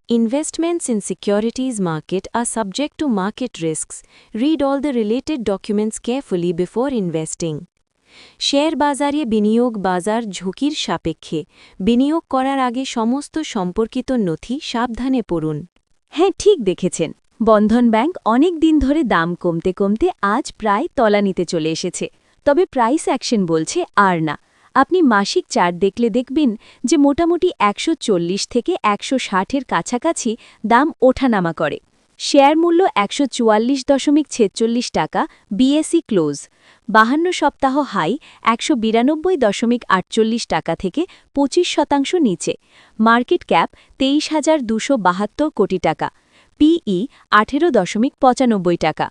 Investments in securities market are subject to market risks. Read all the related documents carefully before investing. Share বাজারে বিনিয়োগ বাজার ঝুঁকির সাপেক্ষে বিনিয়োগ করার আগে সমস্ত সম্পর্কিত নথি সাবধানে পড়ুন। হ্যাঁ, ঠিক দেখেছেন। বন্ধন ব্যাংক অনেক দিন ধরে দাম কমতে কমতে আজ প্রায় তলানিতে চলে এসেছে। তবে প্রাইস অ্যাকশন বলছে আর না। আপনি মাসিক চার্ট দেখলে দেখবেন যে মোটামুটি 140 থেকে 160-এর কাছাকাছি দাম ওঠানামা করে। শেয়ার মূল্য 144.46 টাকা, বিএসই ক্লোজ। 52 সপ্তাহ হাই 192.48 টাকা থেকে 25% নিচে। মার্কেট ক্যাপ 23,272 কোটি টাকা। পিই 18.95 টাকা।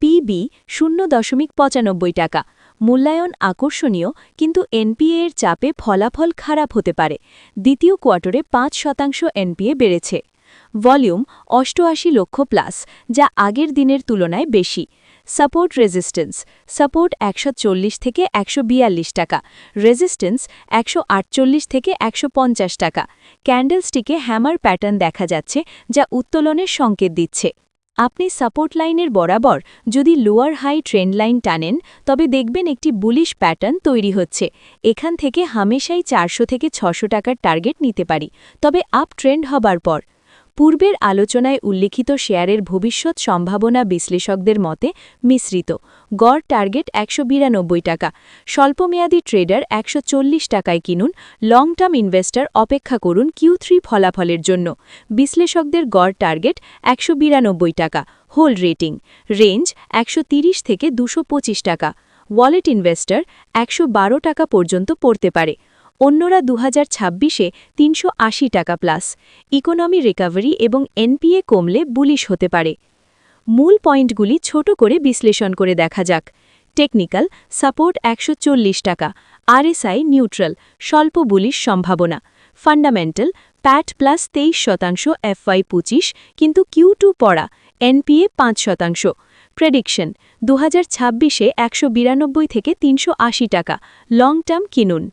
পিবি 0.95 টাকা। মূল্যায়ন আকর্ষণীয়, কিন্তু এনপিএ এর চাপে ফলাফল খারাপ হতে পারে। দ্বিতীয় কোয়ার্টারে 5% এনপিএ বেড়েছে। ভলিউম 88 লক্ষ প্লাস, যা আগের দিনের তুলনায় বেশি। সাপোর্ট রেজিস্ট্যান্স সাপোর্ট 140 থেকে 142 টাকা, রেজিস্ট্যান্স 148 থেকে 150 টাকা। ক্যান্ডেলস্টিকে হ্যামার প্যাটার্ন দেখা যাচ্ছে, যা উত্তোলনের সংকেত দিচ্ছে। আপনি সাপোর্ট লাইনের বরাবর যদি লোয়ার হাই ট্রেন্ড লাইন টানেন, তবে দেখবেন একটি বুলিশ প্যাটার্ন তৈরি হচ্ছে। এখান থেকে হামেশাই 400 থেকে 600 টাকার টার্গেট নিতে পারি, তবে আপ ট্রেন্ড হবার পর। পূর্বের আলোচনায় উল্লিখিত শেয়ারের ভবিষ্যৎ সম্ভাবনা বিশ্লেষকদের মতে মিশ্রিত। গড় টার্গেট 192 টাকা। স্বল্পমেয়াদী ট্রেডার 140 টাকায় কিনুন। লং টার্ম ইনভেস্টর অপেক্ষা করুন Q3 ফলাফলের জন্য। বিশ্লেষকদের গড় টার্গেট 192 টাকা। হোল্ড রেটিং রেঞ্জ 130 থেকে 225 টাকা। ওয়ালেট ইনভেস্টর 112 টাকা পর্যন্ত পড়তে পারে। অন্যরা 2026-এ 380 টাকা প্লাস। ইকোনমি রিকভারি এবং এনপিএ কমলে বুলিশ হতে পারে। মূল পয়েন্টগুলি ছোট করে বিশ্লেষণ করে দেখা যাক। টেকনিক্যাল সাপোর্ট 140 টাকা, আরএসআই নিউট্রাল, স্বল্প বুলিশ সম্ভাবনা। ফান্ডামেন্টাল প্যাট প্লাস 23% FY 25, কিন্তু Q2 পড়া, এনপিএ 5%। প্রেডিকশন 2026-এ 192 থেকে 380 টাকা, লং টার্ম কিনুন।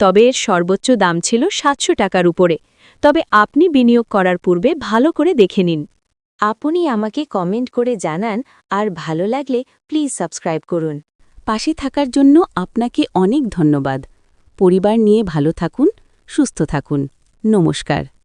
তবে এর সর্বোচ্চ দাম ছিল 700 টাকার উপরে। তবে আপনি বিনিয়োগ করার পূর্বে ভালো করে দেখে নিন। আপনি আমাকে কমেন্ট করে জানান, আর ভালো লাগলে প্লিজ সাবস্ক্রাইব করুন। পাশে থাকার জন্য আপনাকে অনেক ধন্যবাদ। পরিবার নিয়ে ভালো থাকুন, সুস্থ থাকুন। নমস্কার।